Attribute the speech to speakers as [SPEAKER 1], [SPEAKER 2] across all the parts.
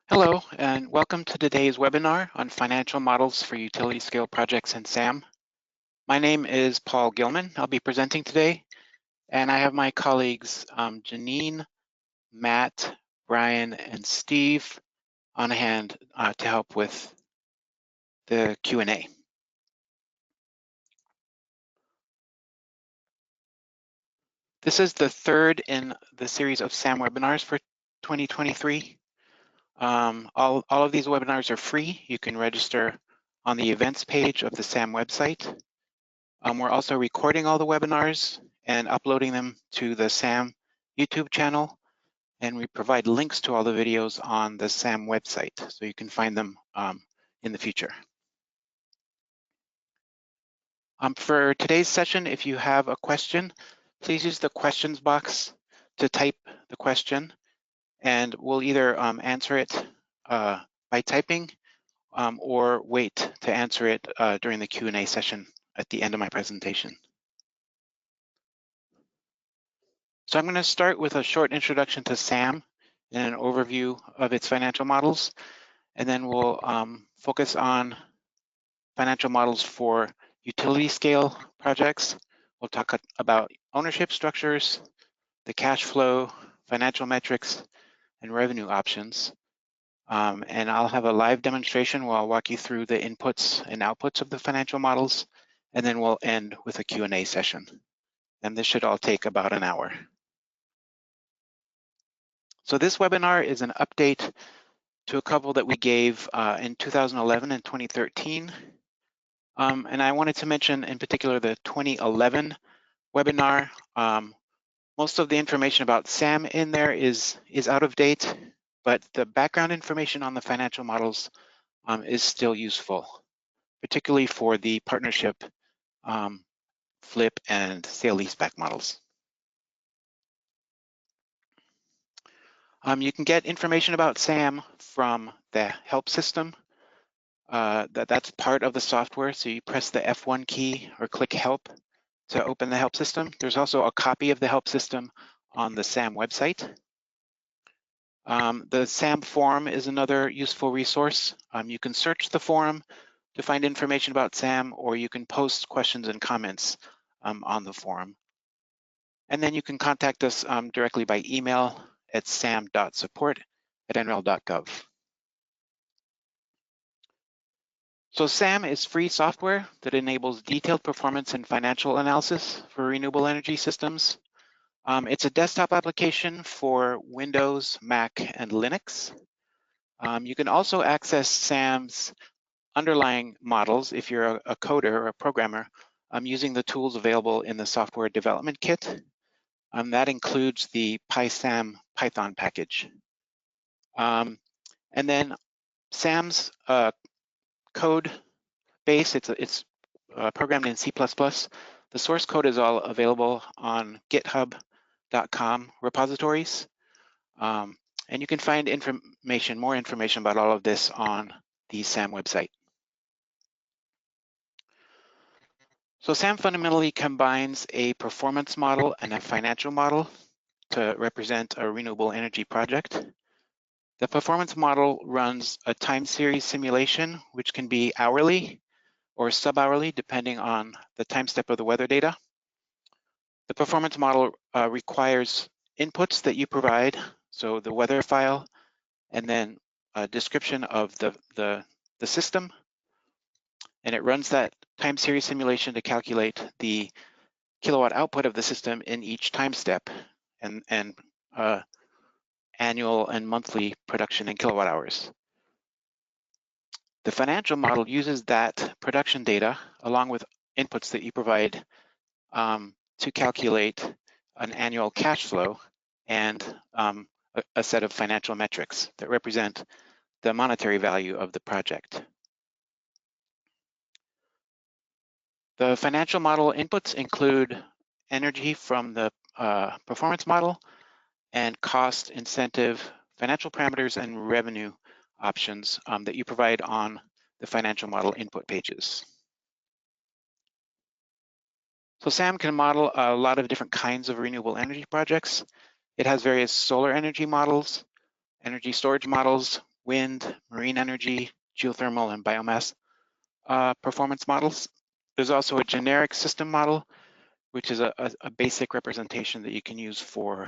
[SPEAKER 1] Hello, and welcome to today's webinar on financial models for utility scale projects in SAM. My name is Paul Gilman. I'll be presenting today, and I have my colleagues Janine, Matt, Brian, and Steve on hand to help with the Q&A. This is the third in the series of SAM webinars for 2023. All of these webinars are free. You can register on the events page of the SAM website. We're also recording all the webinars and uploading them to the SAM YouTube channel, and we provide links to all the videos on the SAM website, so you can find them in the future. For today's session, if you have a question, please use the questions box to type the question, and we'll either answer it by typing or wait to answer it during the Q&A session at the end of my presentation. So I'm going to start with a short introduction to SAM and an overview of its financial models, and then we'll focus on financial models for utility scale projects. We'll talk about ownership structures, the cash flow, financial metrics, and revenue options. And I'll have a live demonstration where I'll walk you through the inputs and outputs of the financial models, and then we'll end with a Q&A session. And this should all take about an hour. So this webinar is an update to a couple that we gave in 2011 and 2013. And I wanted to mention in particular the 2011 webinar. Most of the information about SAM in there is out of date, but the background information on the financial models is still useful, particularly for the partnership, flip, and sale-leaseback models. You can get information about SAM from the help system. That's part of the software. So you press the F1 key or click help to open the help system. There's also a copy of the help system on the SAM website. The SAM forum is another useful resource. You can search the forum to find information about SAM, or you can post questions and comments on the forum. And then you can contact us directly by email at sam.support@nrel.gov. So SAM is free software that enables detailed performance and financial analysis for renewable energy systems. It's a desktop application for Windows, Mac, and Linux. You can also access SAM's underlying models if you're a coder or a programmer using the tools available in the software development kit. That includes the PySAM Python package. And then SAM's code base, it's programmed in C++. The source code is all available on github.com repositories. And you can find more information about all of this on the SAM website. So SAM fundamentally combines a performance model and a financial model to represent a renewable energy project. The performance model runs a time series simulation, which can be hourly or sub-hourly, depending on the time step of the weather data. The performance model requires inputs that you provide, so the weather file, and then a description of the system. And it runs that time series simulation to calculate the kilowatt output of the system in each time step and annual and monthly production in kilowatt hours. The financial model uses that production data along with inputs that you provide to calculate an annual cash flow and a set of financial metrics that represent the monetary value of the project. The financial model inputs include energy from the performance model and cost, incentive, financial parameters, and revenue options that you provide on the financial model input pages. So SAM can model a lot of different kinds of renewable energy projects. It has various solar energy models, energy storage models, wind, marine energy, geothermal, and biomass performance models. There's also a generic system model, which is a basic representation that you can use to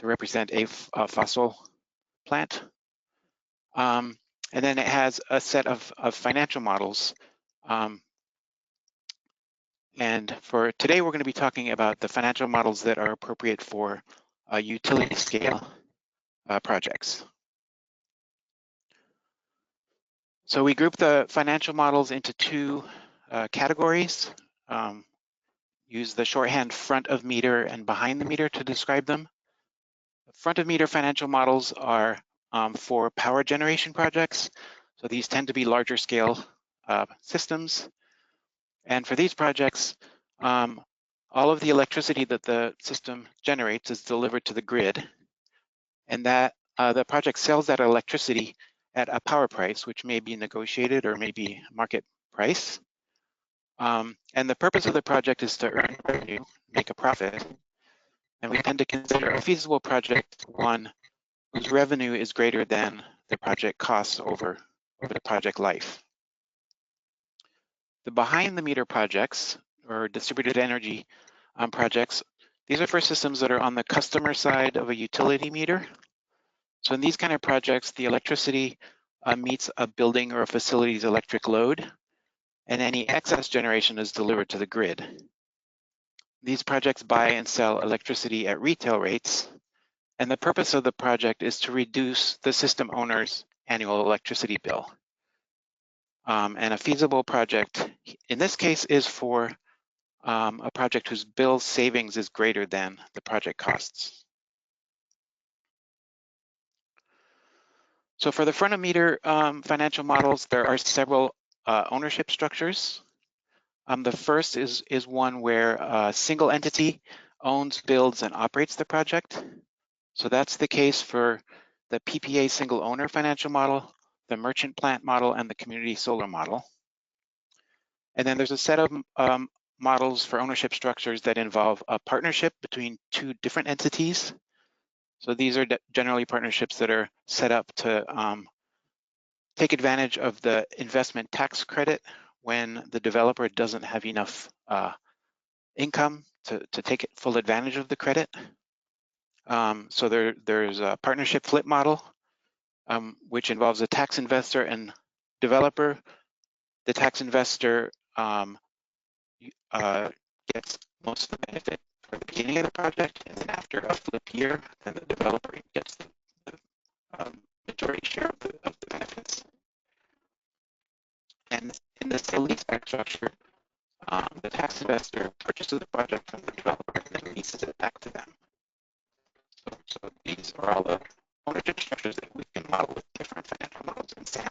[SPEAKER 1] represent a fossil plant. And then it has a set of financial models. And for today, we're going to be talking about the financial models that are appropriate for utility scale projects. So we group the financial models into two categories. Use the shorthand front of meter and behind the meter to describe them. Front of meter financial models are for power generation projects. So these tend to be larger scale systems. And for these projects, all of the electricity that the system generates is delivered to the grid. And that the project sells that electricity at a power price, which may be negotiated or may be market price. And the purpose of the project is to earn revenue, make a profit. And we tend to consider a feasible project one whose revenue is greater than the project costs over the project life. The behind the meter projects, or distributed energy projects, these are for systems that are on the customer side of a utility meter. So in these kind of projects, the electricity meets a building or a facility's electric load, and any excess generation is delivered to the grid. These projects buy and sell electricity at retail rates, and the purpose of the project is to reduce the system owner's annual electricity bill. And a feasible project, in this case, is for a project whose bill savings is greater than the project costs. So for the front of meter financial models, there are several ownership structures. The first is one where a single entity owns, builds, and operates the project. So that's the case for the PPA single owner financial model, the merchant plant model, and the community solar model. And then there's a set of models for ownership structures that involve a partnership between two different entities. So these are generally partnerships that are set up to take advantage of the investment tax credit when the developer doesn't have enough income to take full advantage of the credit. So there's a partnership flip model, which involves a tax investor and developer. The tax investor gets most of the benefit for the beginning of the project, and then after a flip year, then the developer gets the majority share of the benefits. And in the sale leaseback structure, the tax investor purchases the project from the developer and then leases it back to them. So these are all the ownership structures that we can model with different financial models in SAM.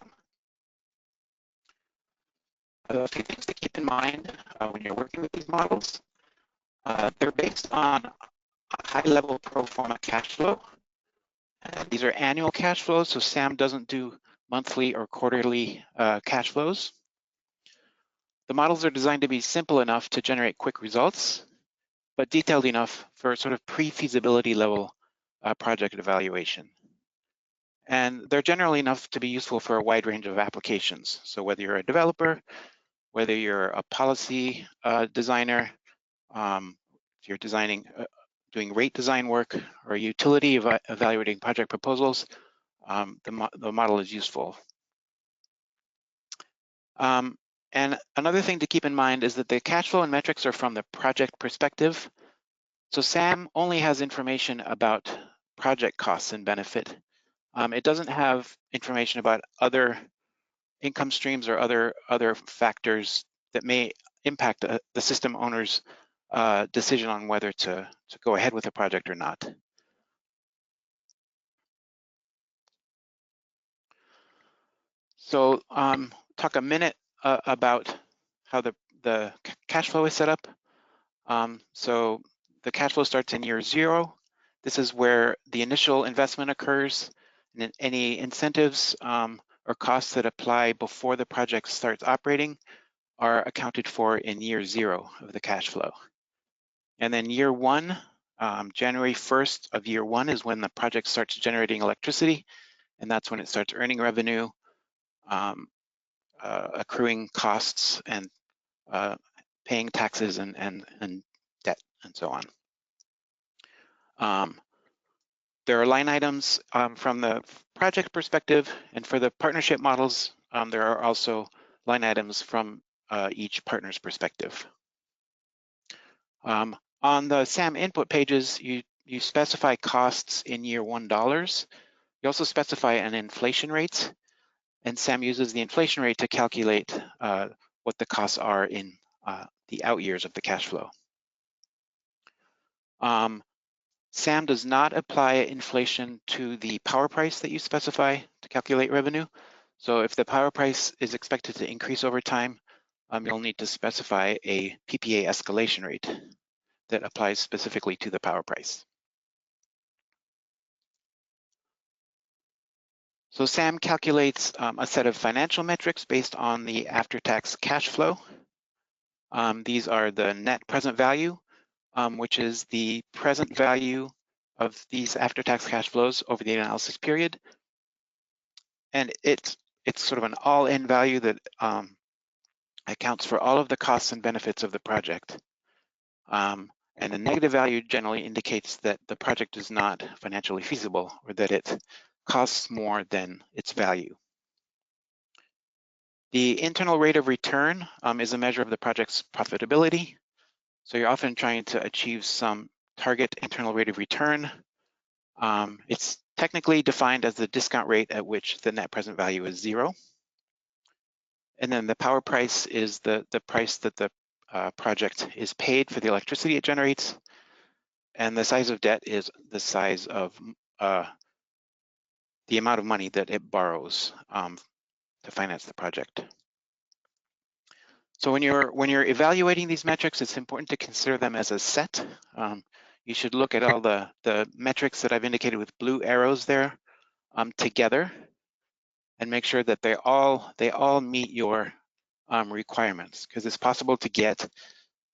[SPEAKER 1] A few things to keep in mind when you're working with these models. They're based on a high-level pro forma cash flow. These are annual cash flows, so SAM doesn't do monthly or quarterly cash flows. The models are designed to be simple enough to generate quick results, but detailed enough for sort of pre-feasibility level project evaluation. And they're generally enough to be useful for a wide range of applications. So whether you're a developer, whether you're a policy designer, if you're designing, doing rate design work, or a utility evaluating project proposals, the model is useful. And another thing to keep in mind is that the cash flow and metrics are from the project perspective. So SAM only has information about project costs and benefit. It doesn't have information about other income streams or other factors that may impact the system owner's decision on whether to go ahead with a project or not. So talk a minute about how the cash flow is set up. So the cash flow starts in year 0. This is where the initial investment occurs, and any incentives or costs that apply before the project starts operating are accounted for in year 0 of the cash flow. And then year 1, January 1st of year 1 is when the project starts generating electricity, and that's when it starts earning revenue, accruing costs, and paying taxes and debt and so on. There are line items from the project perspective, and for the partnership models, there are also line items from each partner's perspective. On the SAM input pages, you specify costs in year $1. You also specify an inflation rate, and SAM uses the inflation rate to calculate what the costs are in the out years of the cash flow. SAM does not apply inflation to the power price that you specify to calculate revenue. So if the power price is expected to increase over time, you'll need to specify a PPA escalation rate that applies specifically to the power price. So SAM calculates a set of financial metrics based on the after-tax cash flow. These are the net present value, which is the present value of these after-tax cash flows over the analysis period. And it's sort of an all-in value that accounts for all of the costs and benefits of the project. And a negative value generally indicates that the project is not financially feasible or that it costs more than its value. The internal rate of return is a measure of the project's profitability. So you're often trying to achieve some target internal rate of return. It's technically defined as the discount rate at which the net present value is 0. And then the power price is the price that the project is paid for the electricity it generates. And the size of debt is the size of the amount of money that it borrows to finance the project. So when you're evaluating these metrics, it's important to consider them as a set. You should look at all the metrics that I've indicated with blue arrows there together, and make sure that they all meet your requirements, because it's possible to get,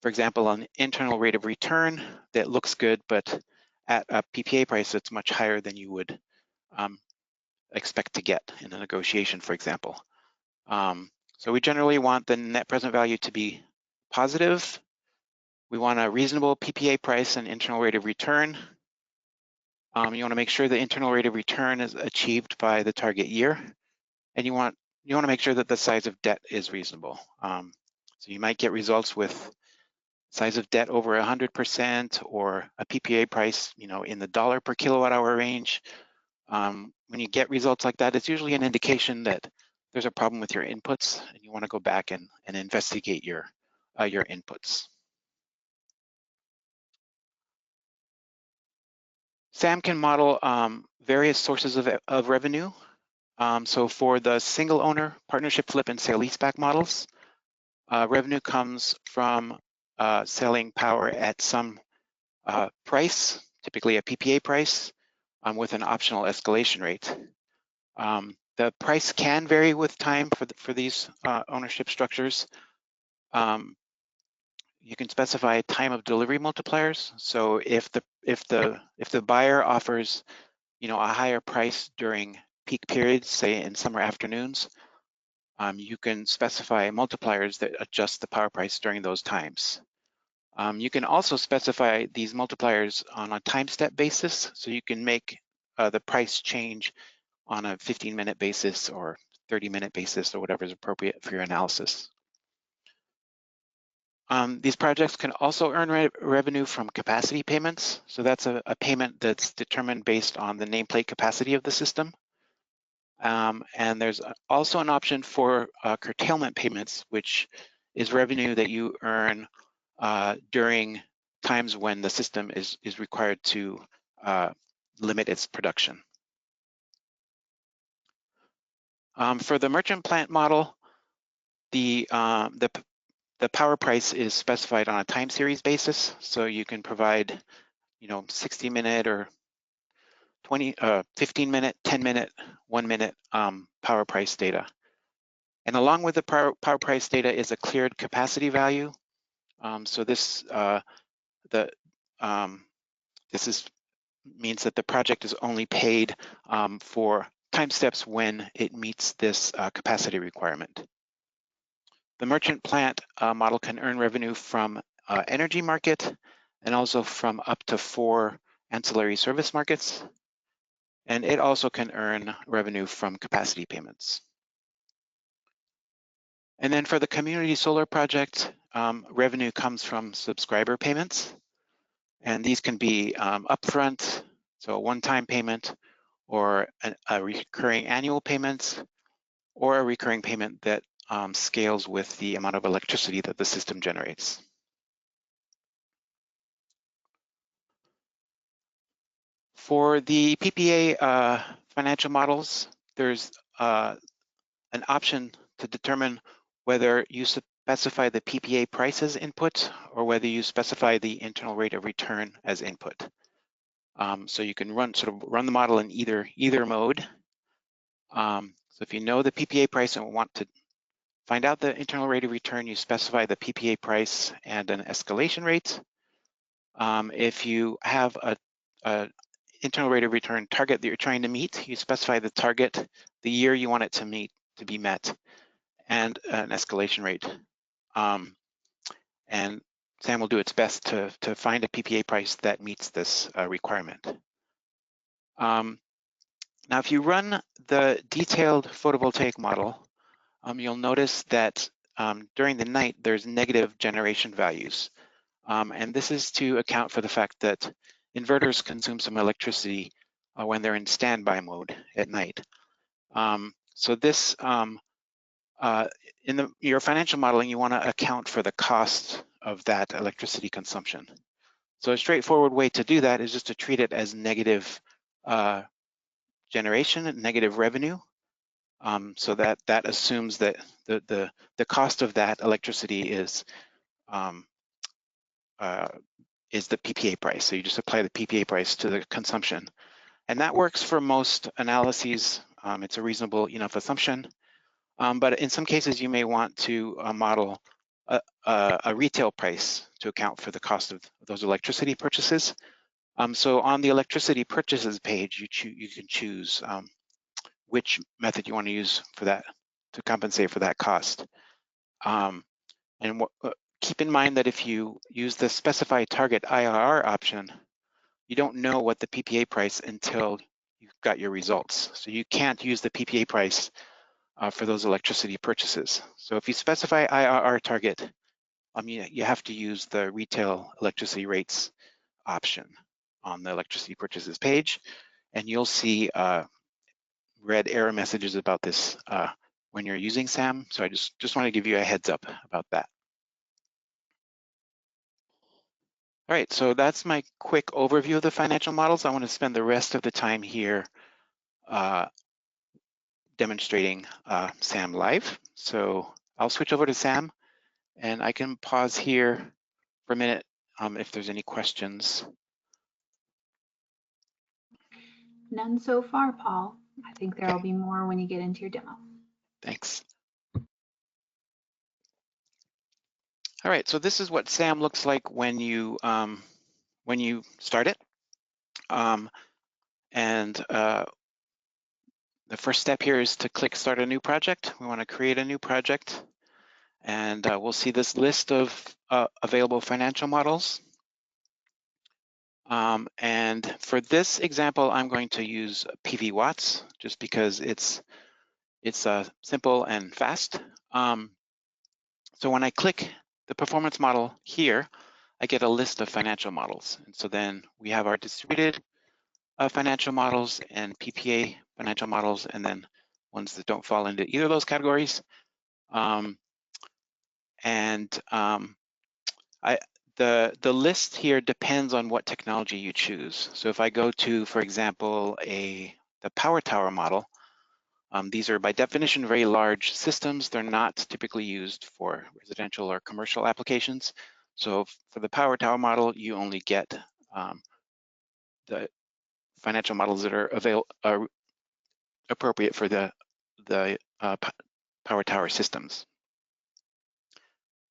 [SPEAKER 1] for example, an internal rate of return that looks good, but at a PPA price that's much higher than you would expect to get in a negotiation, for example. So we generally want the net present value to be positive. We want a reasonable PPA price and internal rate of return. You want to make sure the internal rate of return is achieved by the target year, and you want to make sure that the size of debt is reasonable. So you might get results with size of debt over 100% or a PPA price, in the dollar per kilowatt hour range. When you get results like that, it's usually an indication that there's a problem with your inputs, and you want to go back and investigate your inputs. SAM can model various sources of revenue. So for the single owner, partnership, flip, and sale leaseback models, revenue comes from selling power at some price, typically a PPA price, with an optional escalation rate. The price can vary with time for these ownership structures. You can specify time of delivery multipliers. So if the buyer offers, a higher price during peak periods, say in summer afternoons, you can specify multipliers that adjust the power price during those times. You can also specify these multipliers on a time step basis, so you can make the price change on a 15-minute basis or 30-minute basis or whatever is appropriate for your analysis. These projects can also earn revenue from capacity payments. So that's a payment that's determined based on the nameplate capacity of the system. And there's also an option for curtailment payments, which is revenue that you earn during times when the system is required to limit its production. For the merchant plant model, the power price is specified on a time series basis, so you can provide, 60-minute or 15-minute, 10-minute, 1-minute power price data. And along with the power price data is a cleared capacity value. So this means that the project is only paid for time steps when it meets this capacity requirement. The merchant plant model can earn revenue from energy market and also from up to 4 ancillary service markets. And it also can earn revenue from capacity payments. And then for the community solar project, revenue comes from subscriber payments. And these can be upfront, so a one-time payment, or a recurring annual payment, or a recurring payment that scales with the amount of electricity that the system generates. For the PPA financial models, there's an option to determine whether you specify the PPA price as input or whether you specify the internal rate of return as input. So you can run the model in either mode. So if you know the PPA price and want to find out the internal rate of return, you specify the PPA price and an escalation rate. If you have a internal rate of return target that you're trying to meet, you specify the target, the year you want it to be met, and an escalation rate. And SAM will do its best to find a PPA price that meets this requirement. Now, if you run the detailed photovoltaic model, you'll notice that during the night, there's negative generation values. And this is to account for the fact that inverters consume some electricity when they're in standby mode at night. So this, in your financial modeling, you want to account for the cost of that electricity consumption. So a straightforward way to do that is just to treat it as negative generation, negative revenue. So that assumes that the cost of that electricity is the PPA price. So you just apply the PPA price to the consumption. And that works for most analyses. It's a reasonable enough assumption. But in some cases, you may want to model a retail price to account for the cost of those electricity purchases. So on the electricity purchases page, you can choose which method you want to use for that to compensate for that cost. And keep in mind that if you use the specify target IRR option, you don't know what the PPA price until you've got your results. So you can't use the PPA price for those electricity purchases. So if you specify IRR target, you have to use the retail electricity rates option on the electricity purchases page, and you'll see red error messages about this when you're using SAM. So I just want to give you a heads up about that. All right, so that's my quick overview of the financial models. I want to spend the rest of the time here demonstrating SAM live. So I'll switch over to SAM, and I can pause here for a minute if there's any questions.
[SPEAKER 2] None so far, Paul. I think there will be more when you get into your demo.
[SPEAKER 1] Thanks. All right, so this is what SAM looks like when you start it. The first step here is to click Start a New Project. We want to create a new project, and we'll see this list of available financial models. And for this example, I'm going to use PV watts just because it's simple and fast. So when I click the performance model here, I get a list of financial models. And so then we have our distributed financial models and PPA financial models, and then ones that don't fall into either of those categories. The list here depends on what technology you choose. So if I go to, for example, the power tower model, these are by definition very large systems. They're not typically used for residential or commercial applications. So for the power tower model, you only get the financial models that are appropriate for the power tower systems.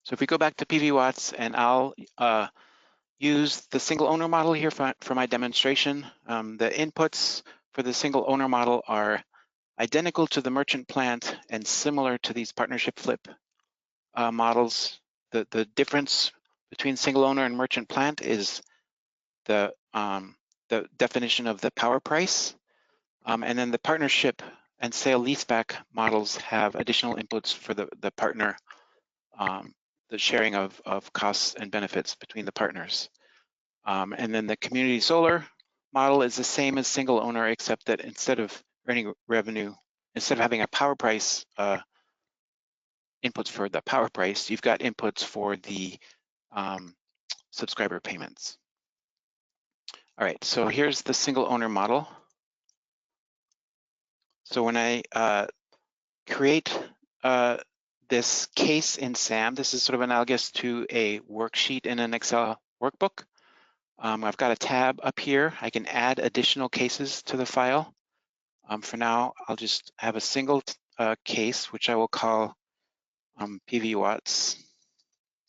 [SPEAKER 1] So if we go back to PV watts, and I'll use the single owner model here for my demonstration. The inputs for the single owner model are identical to the merchant plant and similar to these partnership flip models. The difference between single owner and merchant plant is the definition of the power price. And then the partnership and sale leaseback models have additional inputs for the partner, the sharing of costs and benefits between the partners. And then the community solar model is the same as single owner, except that instead of earning revenue, instead of having a power price inputs for the power price, you've got inputs for the subscriber payments. All right, so here's the single owner model. So when I create this case in SAM, this is sort of analogous to a worksheet in an Excel workbook. I've got a tab up here. I can add additional cases to the file. For now, I'll just have a single case, which I will call PV watts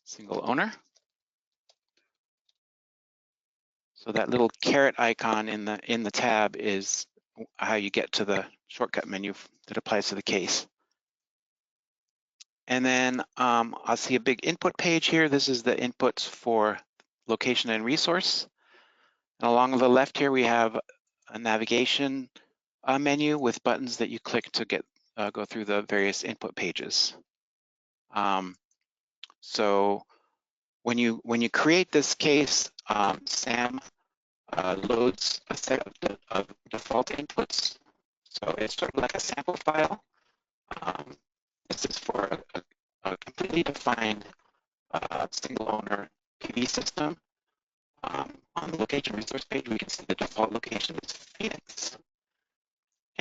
[SPEAKER 1] single owner. So that little caret icon in the tab is how you get to the shortcut menu that applies to the case. And then I'll see a big input page here. This is the inputs for location and resource. And along the left here, we have a navigation menu with buttons that you click to get go through the various input pages. So when you create this case, SAM loads a set of default inputs. So it's sort of like a sample file. This is for a completely defined single owner PV system. On the location resource page, we can see the default location is Phoenix.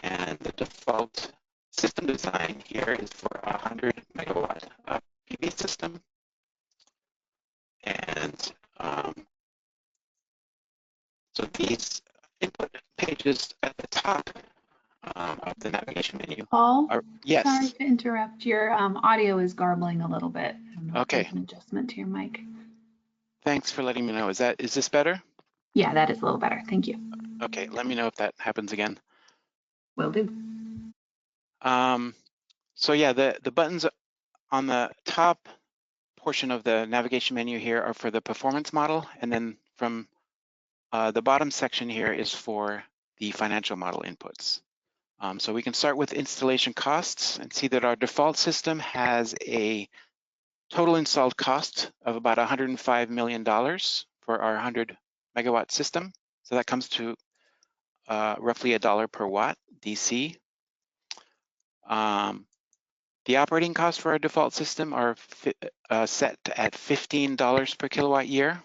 [SPEAKER 1] And the default system design here is for a 100 megawatt PV system. And so these input pages at the top of the navigation menu
[SPEAKER 2] Paul,
[SPEAKER 1] are, yes.
[SPEAKER 2] Sorry to interrupt. Your audio is garbling a little bit. I don't know if
[SPEAKER 1] Okay.
[SPEAKER 2] there's an adjustment to your mic.
[SPEAKER 1] Thanks for letting me know. Is this better?
[SPEAKER 2] Yeah, that is a little better. Thank you.
[SPEAKER 1] Okay, let me know if that happens again.
[SPEAKER 2] Will do.
[SPEAKER 1] So yeah, the buttons on the top portion of the navigation menu here are for the performance model, and then from the bottom section here is for the financial model inputs. So we can start with installation costs and see that our default system has a total installed cost of about $105 million for our 100 megawatt system. So that comes to roughly $1 per watt DC. The operating costs for our default system are set at $15 per kilowatt year.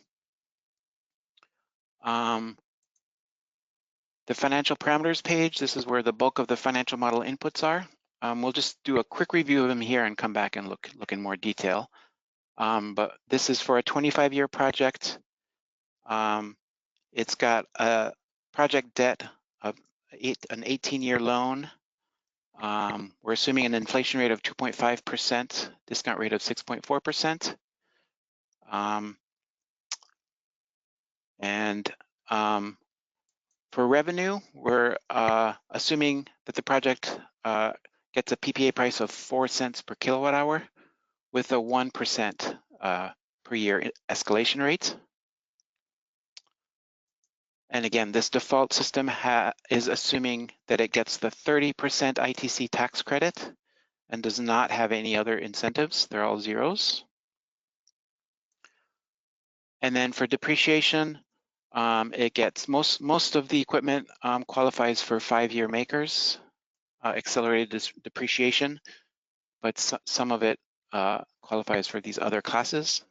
[SPEAKER 1] The financial parameters page, this is where the bulk of the financial model inputs are. We'll just do a quick review of them here and come back and look in more detail. But this is for a 25-year project. It's got a project debt of an 18-year loan. We're assuming an inflation rate of 2.5%, discount rate of 6.4%. For revenue, we're assuming that the project gets a PPA price of 4 cents per kilowatt hour with a 1% per year escalation rate. And again, this default system is assuming that it gets the 30% ITC tax credit and does not have any other incentives. They're all zeros. And then for depreciation, it gets most of the equipment qualifies for 5-year makers, accelerated depreciation, but some of it qualifies for these other classes.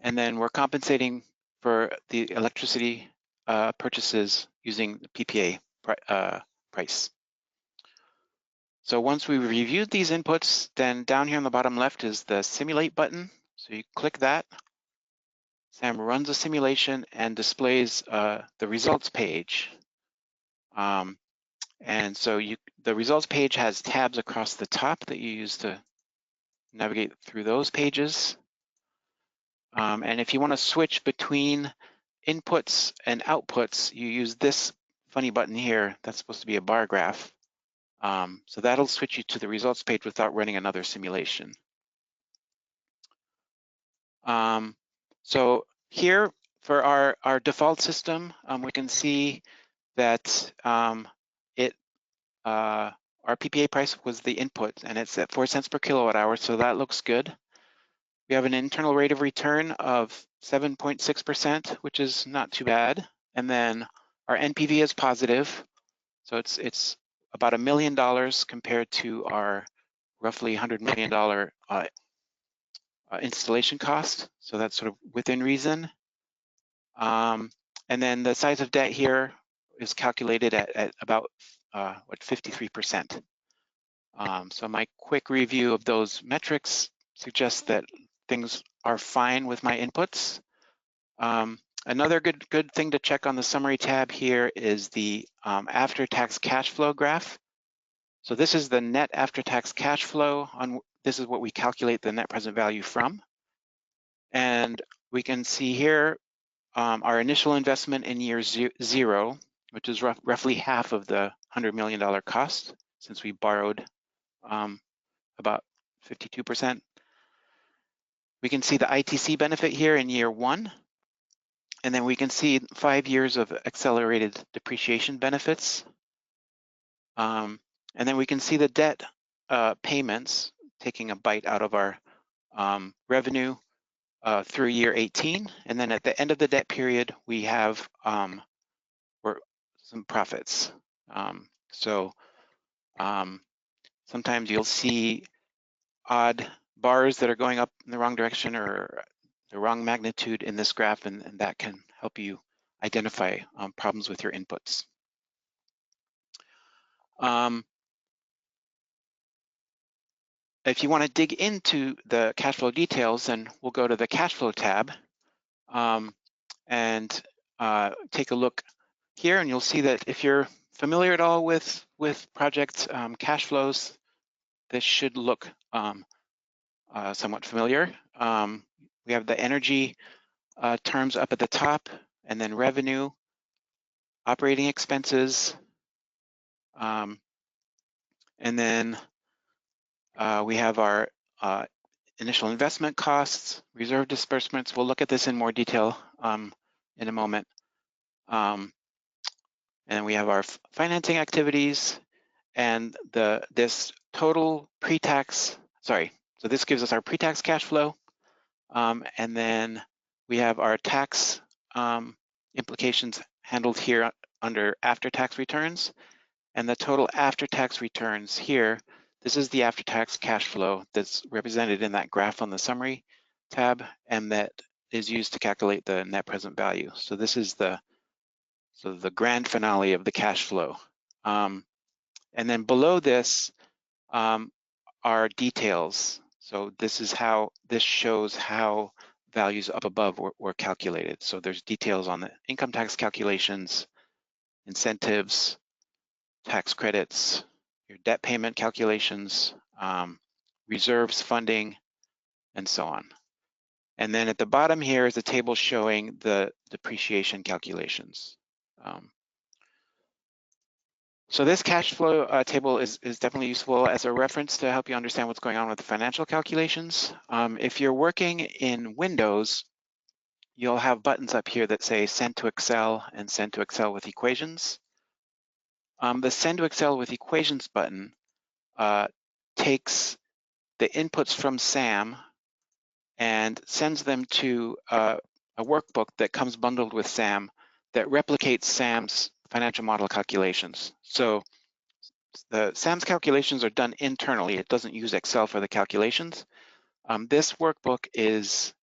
[SPEAKER 1] And then we're compensating for the electricity purchases using the PPA price. So once we've reviewed these inputs, then down here on the bottom left is the simulate button. So you click that. SAM runs a simulation and displays the results page. And so the results page has tabs across the top that you use to navigate through those pages. And if you want to switch between inputs and outputs, you use this funny button here. That's supposed to be a bar graph. So that'll switch you to the results page without running another simulation. So here for our default system, we can see that our PPA price was the input, and it's at 4 cents per kilowatt hour, so that looks good. We have an internal rate of return of 7.6%, which is not too bad. And then our NPV is positive, so it's about $1 million compared to our roughly $100 million installation cost. So that's sort of within reason. And then the size of debt here is calculated at about 53%. So my quick review of those metrics suggests that things are fine with my inputs. Another good thing to check on the summary tab here is the after-tax cash flow graph. So this is the net after-tax cash flow. This is what we calculate the net present value from. And we can see here our initial investment in year zero, which is roughly half of the $100 million cost, since we borrowed about 52%. We can see the ITC benefit here in year one, and then we can see 5 years of accelerated depreciation benefits. And then we can see the debt payments taking a bite out of our revenue through year 18. And then at the end of the debt period, we have some profits. Sometimes you'll see odd bars that are going up in the wrong direction or the wrong magnitude in this graph, and that can help you identify problems with your inputs. If you want to dig into the cash flow details, then we'll go to the cash flow tab and take a look here, and you'll see that if you're familiar at all with project cash flows, this should look somewhat familiar. We have the energy terms up at the top, and then revenue, operating expenses, and then we have our initial investment costs, reserve disbursements. We'll look at this in more detail in a moment. And we have our financing activities and this total pre-tax, so this gives us our pre-tax cash flow. And then we have our tax implications handled here under after-tax returns. And the total after-tax returns here, this is the after-tax cash flow that's represented in that graph on the summary tab, and that is used to calculate the net present value. So this is the grand finale of the cash flow. And then below this are details. So this shows how values up above were calculated. So there's details on the income tax calculations, incentives, tax credits, your debt payment calculations, reserves funding, and so on. And then at the bottom here is a table showing the depreciation calculations. So this cash flow table is definitely useful as a reference to help you understand what's going on with the financial calculations. If you're working in Windows, you'll have buttons up here that say Send to Excel and Send to Excel with Equations. The Send to Excel with Equations button takes the inputs from SAM and sends them to a workbook that comes bundled with SAM that replicates SAM's financial model calculations. So the SAM's calculations are done internally. It doesn't use Excel for the calculations. This workbook is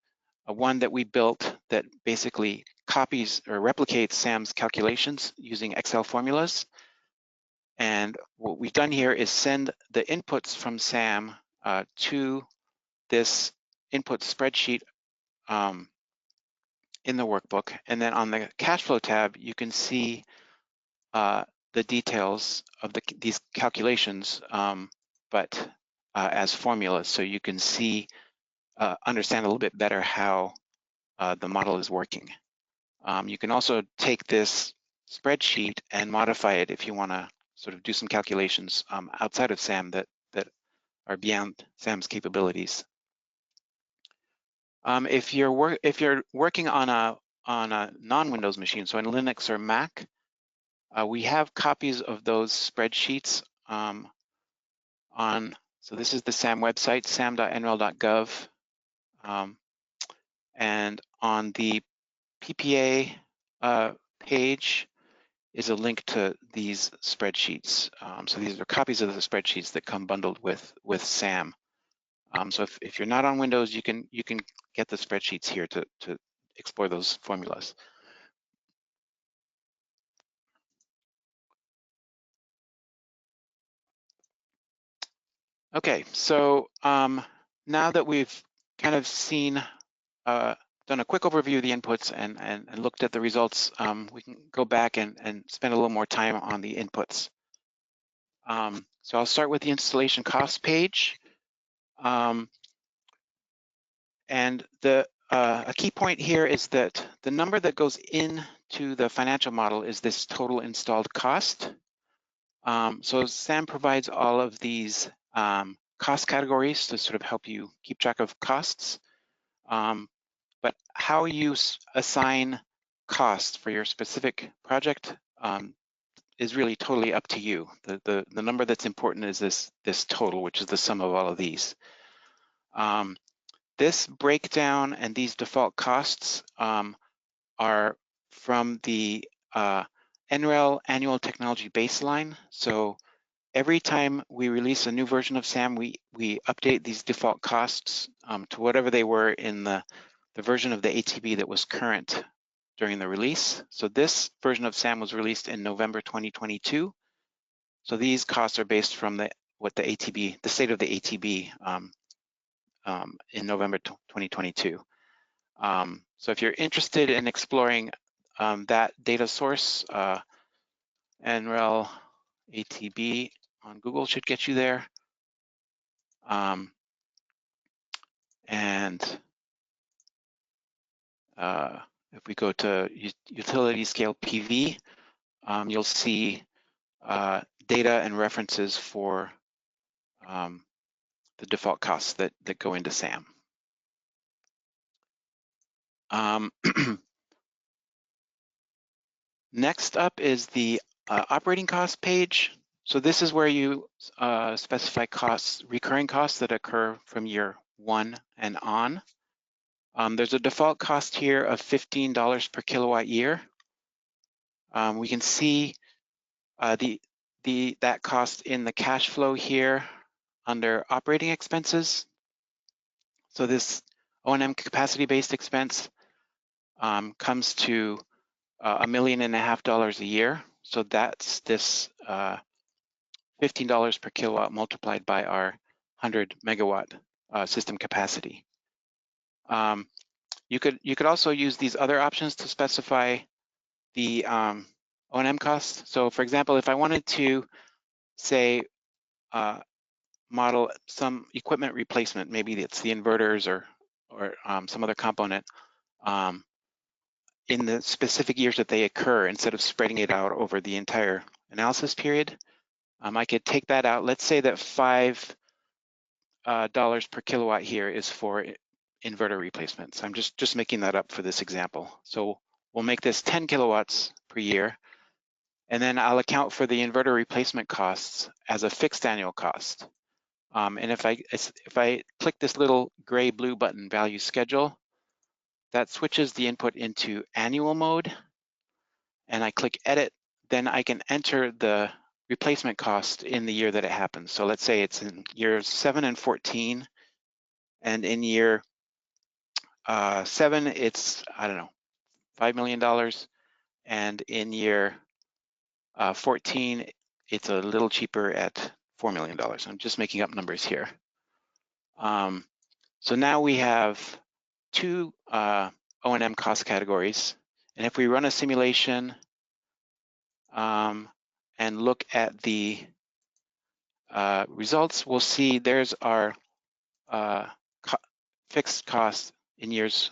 [SPEAKER 1] one that we built that basically copies or replicates SAM's calculations using Excel formulas. And what we've done here is send the inputs from SAM to this input spreadsheet in the workbook. And then on the cash flow tab, you can see the details of these calculations, but as formulas, so you can see, understand a little bit better how the model is working. You can also take this spreadsheet and modify it if you want to sort of do some calculations outside of SAM that are beyond SAM's capabilities. If you're working on a non-Windows machine, so in Linux or Mac, we have copies of those spreadsheets so this is the SAM website, sam.nrel.gov, and on the PPA page is a link to these spreadsheets. So these are copies of the spreadsheets that come bundled with SAM. So if you're not on Windows, you can get the spreadsheets here to explore those formulas. Okay, so now that we've kind of seen, done a quick overview of the inputs and looked at the results, we can go back and spend a little more time on the inputs. So I'll start with the installation cost page. And a key point here is that the number that goes into the financial model is this total installed cost. So SAM provides all of these cost categories to sort of help you keep track of costs. But how you assign costs for your specific project is really totally up to you. The number that's important is this total, which is the sum of all of these. This breakdown and these default costs are from the NREL annual technology baseline. So every time we release a new version of SAM, we update these default costs to whatever they were in the version of the ATB that was current during the release. So this version of SAM was released in November 2022. So these costs are based from the state of the ATB in November 2022. So if you're interested in exploring that data source, NREL ATB on Google should get you there. And if we go to utility scale PV, you'll see data and references for the default costs that go into SAM. Next up is the operating cost page. So this is where you specify costs, recurring costs that occur from year 1 and on. There's a default cost here of $15 per kilowatt year. We can see that cost in the cash flow here under operating expenses. So this O&M capacity-based expense comes to $1.5 million a year. So that's this $15 per kilowatt multiplied by our 100 megawatt system capacity. You could also use these other options to specify the O&M costs. So for example, if I wanted to say model some equipment replacement, maybe it's the inverters or some other component in the specific years that they occur, instead of spreading it out over the entire analysis period, I could take that out. Let's say that $5 per kilowatt here is for inverter replacements. I'm just making that up for this example. So we'll make this 10 kilowatts per year, and then I'll account for the inverter replacement costs as a fixed annual cost. And if I click this little gray blue button, value schedule, that switches the input into annual mode, and I click edit, then I can enter the replacement cost in the year that it happens. So let's say it's in years 7 and 14, and in year 7, it's, I don't know, $5 million, and in year 14, it's a little cheaper at $4 million. I'm just making up numbers here. So now we have two O&M cost categories, and if we run a simulation and look at the results, we'll see there's our fixed cost in years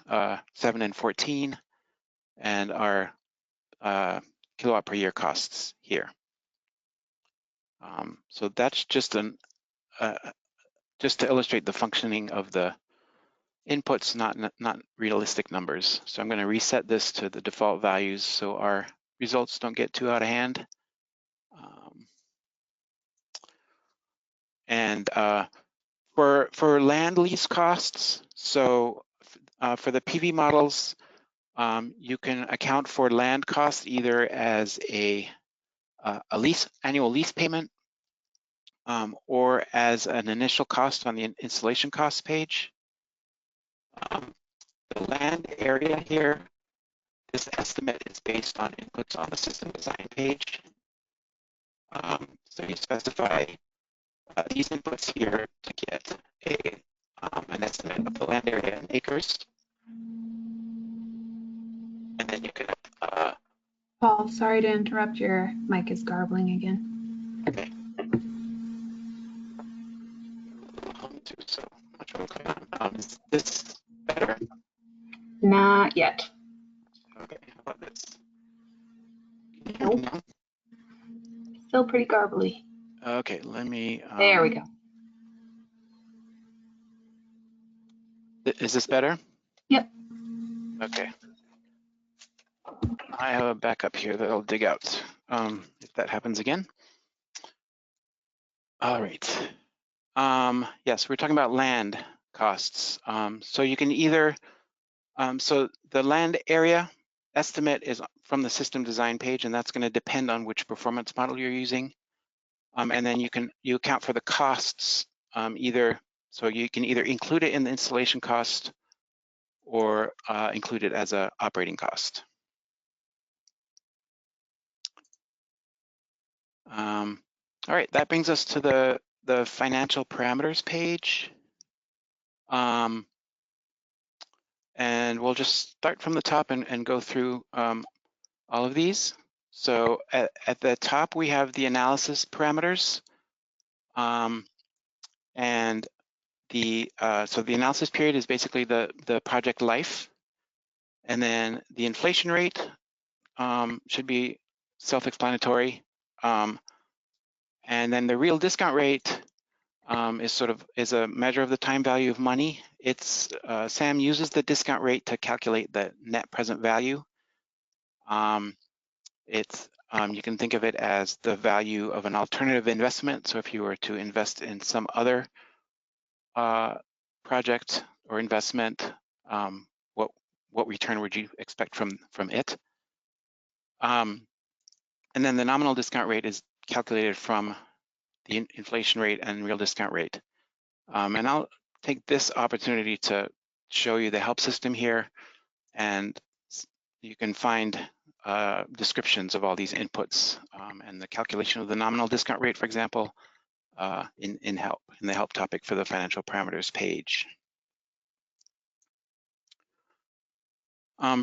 [SPEAKER 1] 7 and 14, and our kilowatt per year costs here. So that's just just to illustrate the functioning of the inputs, not realistic numbers. So I'm going to reset this to the default values so our results don't get too out of hand. And for land lease costs, so for the PV models, you can account for land costs either as a annual lease payment or as an initial cost on the installation costs page. The land area here, this estimate is based on inputs on the system design page. So you specify these inputs here to get an estimate of the land area in acres. And then you can...
[SPEAKER 2] Paul, sorry to interrupt, your mic is garbling again.
[SPEAKER 1] Okay. So much going on. Is this better?
[SPEAKER 2] Not yet.
[SPEAKER 1] Okay, how about this?
[SPEAKER 2] Nope. Still pretty garbly.
[SPEAKER 1] Okay, let me...
[SPEAKER 2] there we go.
[SPEAKER 1] Is this better?
[SPEAKER 2] Yep.
[SPEAKER 1] Okay. I have a backup here that I'll dig out if that happens again. All right. Yes, we're talking about land costs. So you can either, so the land area estimate is from the system design page, and that's going to depend on which performance model you're using. And then you account for the costs so you can either include it in the installation cost or include it as an operating cost. All right, that brings us to the financial parameters page. And we'll just start from the top and go through all of these. So at the top, we have the analysis parameters. And so the analysis period is basically the project life. And then the inflation rate should be self-explanatory. And then the real discount rate is a measure of the time value of money. Sam uses the discount rate to calculate the net present value. You can think of it as the value of an alternative investment. So if you were to invest in some other project or investment, what return would you expect from it? And then the nominal discount rate is calculated from the inflation rate and real discount rate. And I'll take this opportunity to show you the help system here, and you can find descriptions of all these inputs and the calculation of the nominal discount rate, for example, in the help topic for the financial parameters page.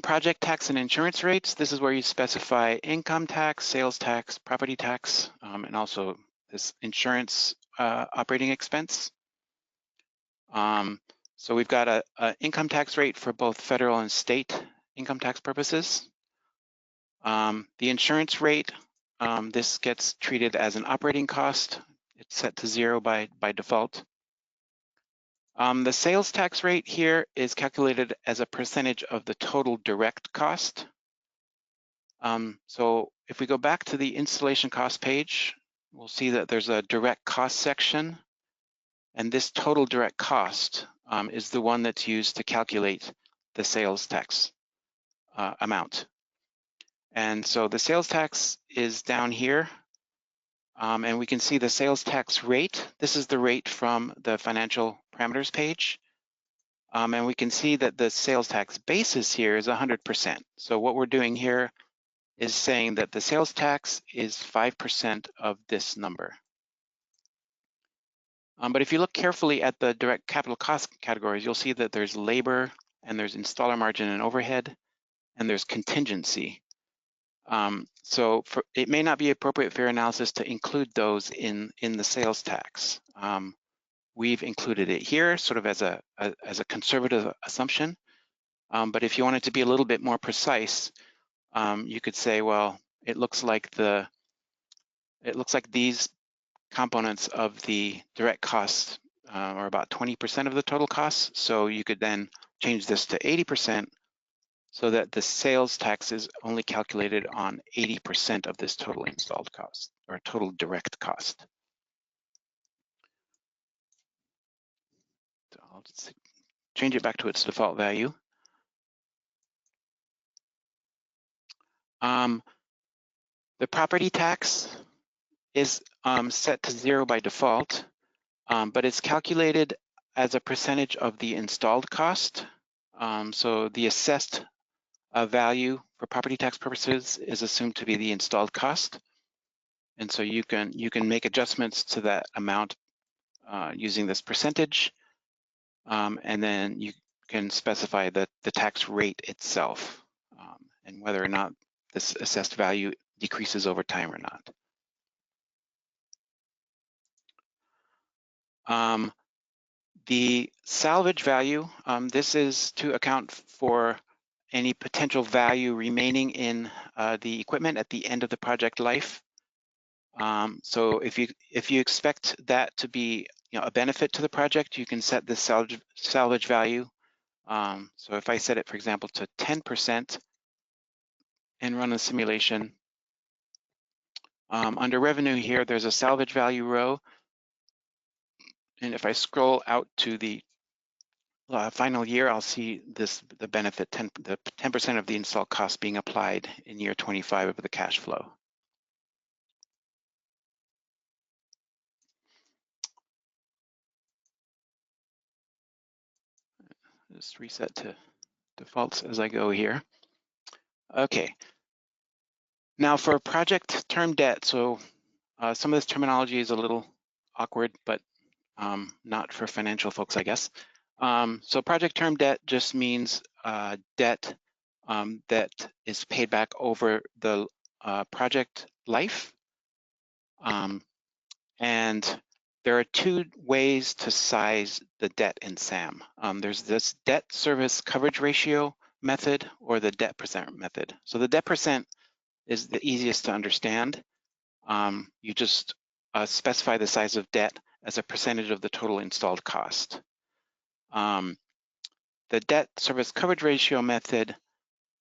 [SPEAKER 1] Project tax and insurance rates. This is where you specify income tax, sales tax, property tax, and also this insurance operating expense. So we've got a income tax rate for both federal and state income tax purposes. The insurance rate, this gets treated as an operating cost. It's set to 0 by default. The sales tax rate here is calculated as a percentage of the total direct cost. So if we go back to the installation cost page, we'll see that there's a direct cost section, and this total direct cost is the one that's used to calculate the sales tax amount. And so the sales tax is down here, and we can see the sales tax rate. This is the rate from the financial parameters page. And we can see that the sales tax basis here is 100%. So what we're doing here is saying that the sales tax is 5% of this number. But if you look carefully at the direct capital cost categories, you'll see that there's labor, and there's installer margin and overhead, and there's contingency. So it may not be appropriate for your analysis to include those in the sales tax. We've included it here sort of as a conservative assumption. But if you want it to be a little bit more precise, you could say, well, it looks like these components of the direct costs are about 20% of the total costs. So you could then change this to 80% so that the sales tax is only calculated on 80% of this total installed cost or total direct cost. So I'll just change it back to its default value. The property tax is set to 0 by default, but it's calculated as a percentage of the installed cost. So the assessed value for property tax purposes is assumed to be the installed cost. And so you can make adjustments to that amount using this percentage. And then you can specify the tax rate itself and whether or not this assessed value decreases over time or not. The salvage value, this is to account for any potential value remaining in the equipment at the end of the project life. So if you expect that to be a benefit to the project, you can set the salvage value. So if I set it, for example, to 10% and run a simulation, under revenue here, there's a salvage value row. And if I scroll out to the final year, I'll see the benefit, the 10% of the install cost being applied in year 25 of the cash flow. Just reset to defaults as I go here. Okay. Now for project term debt, so some of this terminology is a little awkward, but not for financial folks, I guess. So project term debt just means debt that is paid back over the project life. And there are two ways to size the debt in SAM. There's this debt service coverage ratio method or the debt percent method. So the debt percent is the easiest to understand. You just specify the size of debt as a percentage of the total installed cost. The debt service coverage ratio method,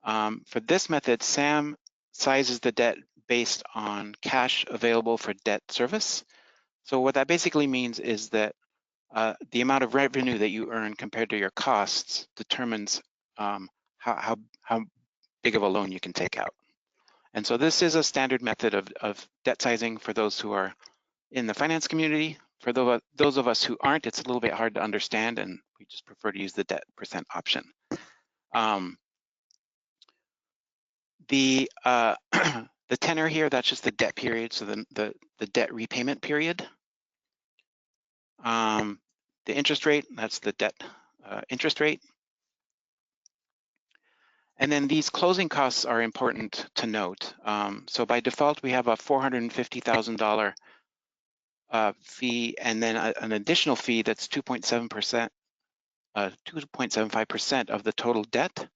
[SPEAKER 1] for this method, SAM sizes the debt based on cash available for debt service. So what that basically means is that the amount of revenue that you earn compared to your costs determines how big of a loan you can take out. And so this is a standard method of debt sizing for those who are in the finance community. For those of us who aren't, it's a little bit hard to understand, and we just prefer to use the debt percent option. The the tenor here, that's just the debt period, so the debt repayment period. The interest rate, that's the debt interest rate. And then these closing costs are important to note. So by default, we have a $450,000 fee, and then an additional fee that's 2.7%, 2.75% of the total debt.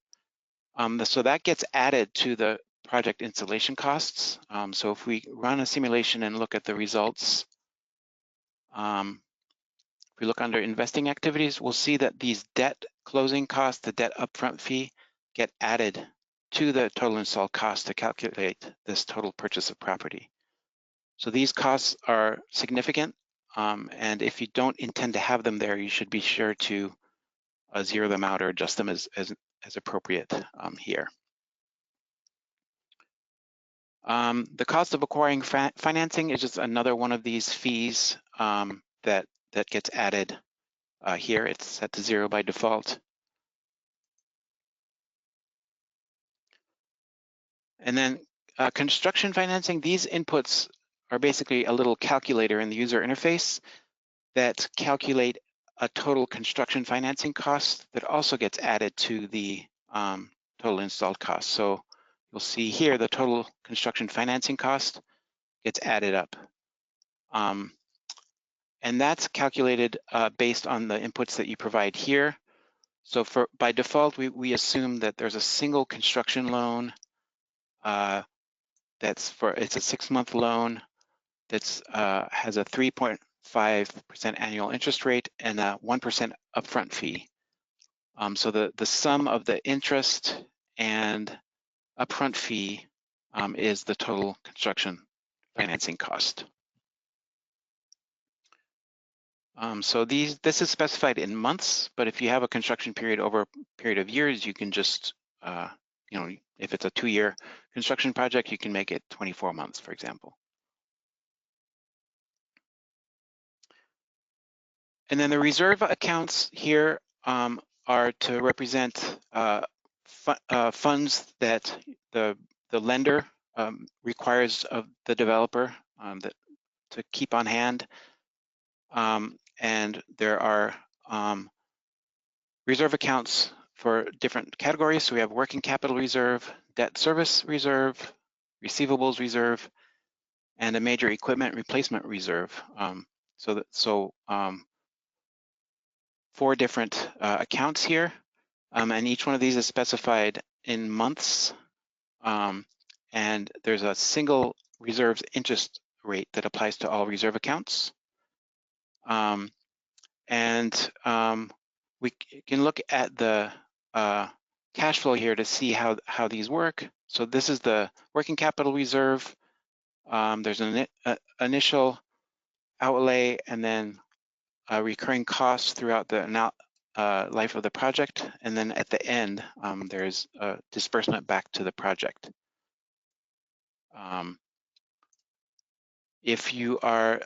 [SPEAKER 1] So that gets added to the project installation costs. So if we run a simulation and look at the results, if we look under investing activities, we'll see that these debt closing costs, the debt upfront fee, get added to the total installed cost to calculate this total purchase of property. So these costs are significant, and if you don't intend to have them there, you should be sure to zero them out or adjust them as appropriate here. The cost of acquiring financing is just another one of these fees that gets added here. It's set to 0 by default. And then construction financing, these inputs are basically a little calculator in the user interface that calculate a total construction financing cost that also gets added to the total installed cost. So you'll see here the total construction financing cost gets added up. And that's calculated based on the inputs that you provide here. So by default, we assume that there's a single construction loan it's a 6-month loan that's has a 3.5% annual interest rate and a 1% upfront fee. So the sum of the interest and upfront fee is the total construction financing cost. So this is specified in months, but if you have a construction period over a period of years, you can just, if it's a 2-year construction project, you can make it 24 months, for example. And then the reserve accounts here are to represent funds that the lender requires of the developer to keep on hand. And there are reserve accounts for different categories. So we have working capital reserve, debt service reserve, receivables reserve, and a major equipment replacement reserve. So 4 different accounts here, and each one of these is specified in months. And there's a single reserves interest rate that applies to all reserve accounts. We can look at the cash flow here to see how these work. So this is the working capital reserve. There's an initial outlay and then recurring costs throughout the life of the project. And then at the end, there's a disbursement back to the project. If you are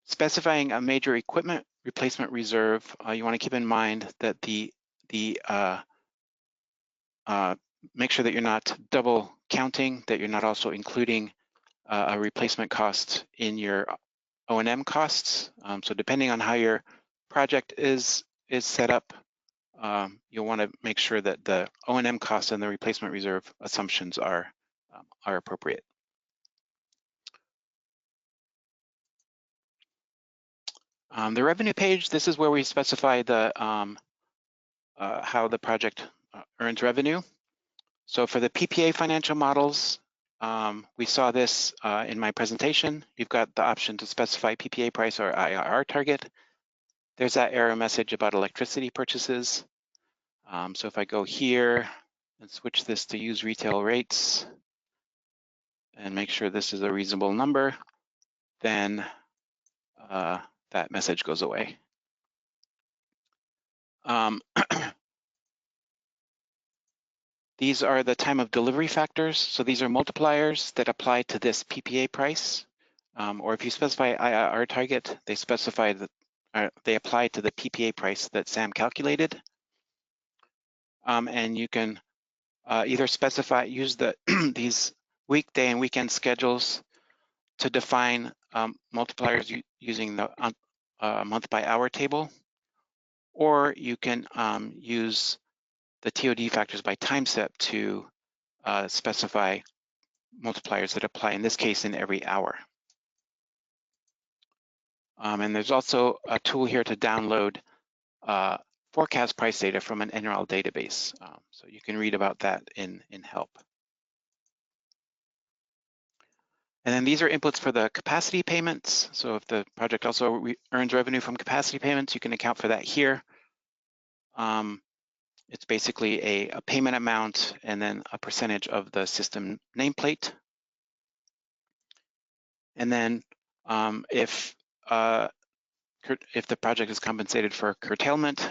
[SPEAKER 1] specifying a major equipment replacement reserve, you want to keep in mind that make sure that you're not double counting, that you're not also including a replacement cost in your O&M costs. So depending on how your project is set up, you'll want to make sure that the O&M costs and the replacement reserve assumptions are appropriate. The revenue page, this is where we specify the how the project earns revenue. So for the PPA financial models, we saw this in my presentation. You've got the option to specify PPA price or IRR target. There's that error message about electricity purchases. So if I go here and switch this to use retail rates and make sure this is a reasonable number, then that message goes away. These are the time of delivery factors. So these are multipliers that apply to this PPA price. Or if you specify IRR target, they specify that they apply to the PPA price that Sam calculated. And you can either use these weekday and weekend schedules to define multipliers using the month by hour table, or you can use the TOD factors by time step to specify multipliers that apply, in this case, in every hour. And there's also a tool here to download forecast price data from an NREL database. So you can read about that in help. And then these are inputs for the capacity payments. So if the project also earns revenue from capacity payments, you can account for that here. It's basically a payment amount and then a percentage of the system nameplate. And then if the project is compensated for curtailment,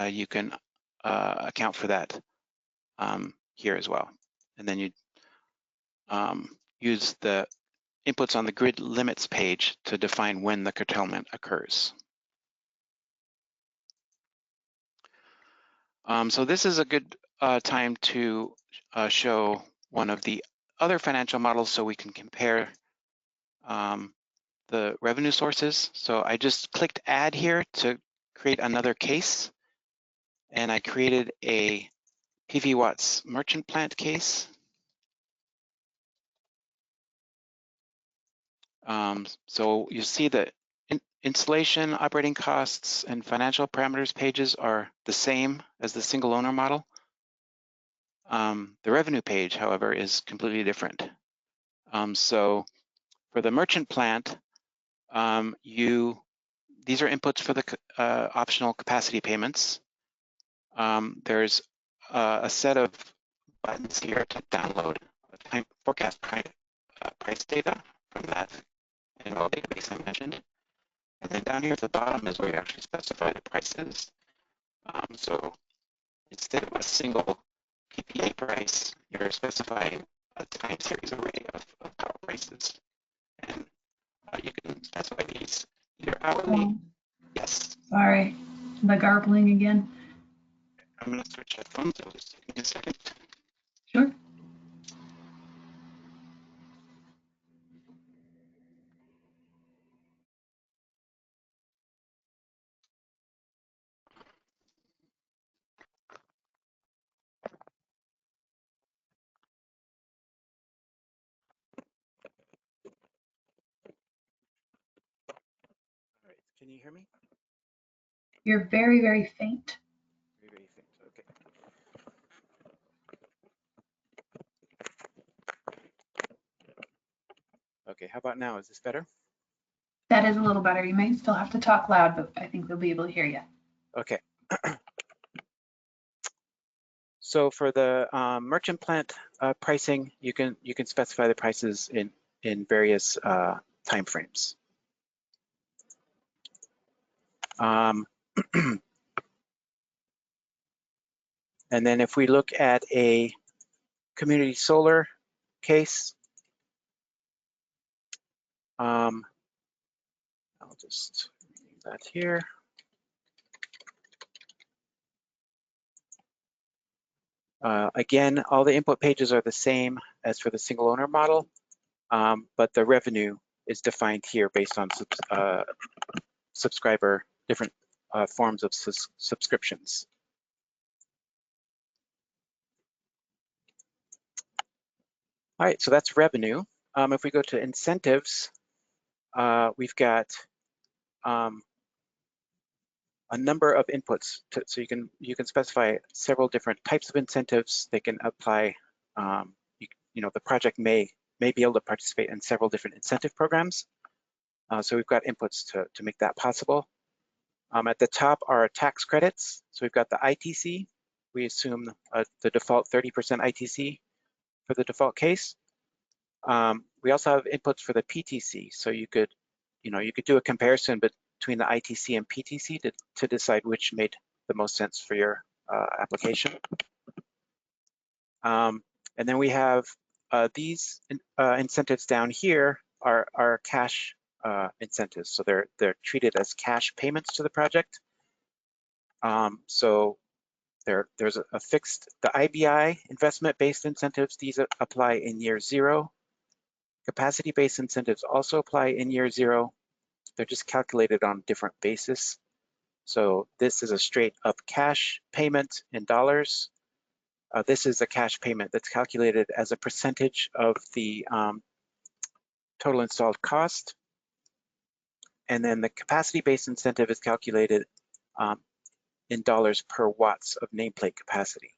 [SPEAKER 1] you can account for that here as well. And then you use the inputs on the grid limits page to define when the curtailment occurs. So this is a good time to show one of the other financial models so we can compare the revenue sources. So I just clicked add here to create another case, and I created a PV Watts merchant plant case. So you see that installation, operating costs, and financial parameters pages are the same as the single owner model. The revenue page, however, is completely different. So For the merchant plant, these are inputs for the optional capacity payments. There's a set of buttons here to download time forecast price data from that involved database I mentioned. And then down here at the bottom is where you actually specify the prices. So instead of a single PPA price, you're specifying a time series array of power prices. And you can specify these either hourly. Yes.
[SPEAKER 2] Sorry, the garbling again.
[SPEAKER 1] I'm going to switch headphones. It'll just take me a second.
[SPEAKER 2] Sure.
[SPEAKER 1] All right. Can you hear me?
[SPEAKER 2] You're very, very faint.
[SPEAKER 1] Very, very faint. Okay. Okay, how about now? Is this better?
[SPEAKER 2] That is a little better. You may still have to talk loud, but I think they'll be able to hear you.
[SPEAKER 1] Okay. So for the merchant plant pricing, you can specify the prices in various time frames. And then if we look at a community solar case, I'll just leave that here. Again, all the input pages are the same as for the single owner model, but the revenue is defined here based on subscriber, different forms of subscriptions. All right, so that's revenue. If we go to incentives, we've got a number of inputs. So you can specify several different types of incentives. They can apply. The project may be able to participate in several different incentive programs. So we've got inputs to make that possible. At the top are tax credits. So we've got the ITC. We assume the default 30% ITC for the default case. We also have inputs for the PTC. So you could do a comparison between the ITC and PTC to decide which made the most sense for your application. And then we have these incentives down here are cash incentives. So they're treated as cash payments to the project. So there's a fixed, the IBI investment-based incentives, these apply in year 0. Capacity-based incentives also apply in year 0. They're just calculated on different basis. So this is a straight up cash payment in dollars. This is a cash payment that's calculated as a percentage of the total installed cost. And then the capacity-based incentive is calculated in dollars per watts of nameplate capacity.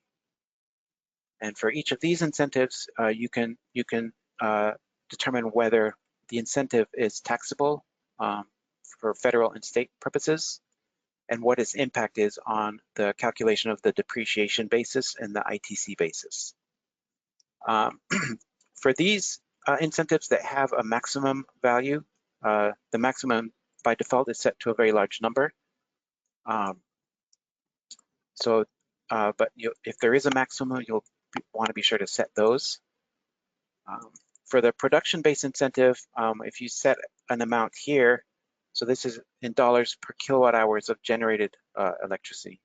[SPEAKER 1] And for each of these incentives, you can determine whether the incentive is taxable for federal and state purposes, and what its impact is on the calculation of the depreciation basis and the ITC basis. For these incentives that have a maximum value, the maximum by default is set to a very large number. But if there is a maximum, you'll want to be sure to set those. For the production-based incentive, if you set an amount here, so this is in dollars per kilowatt hours of generated electricity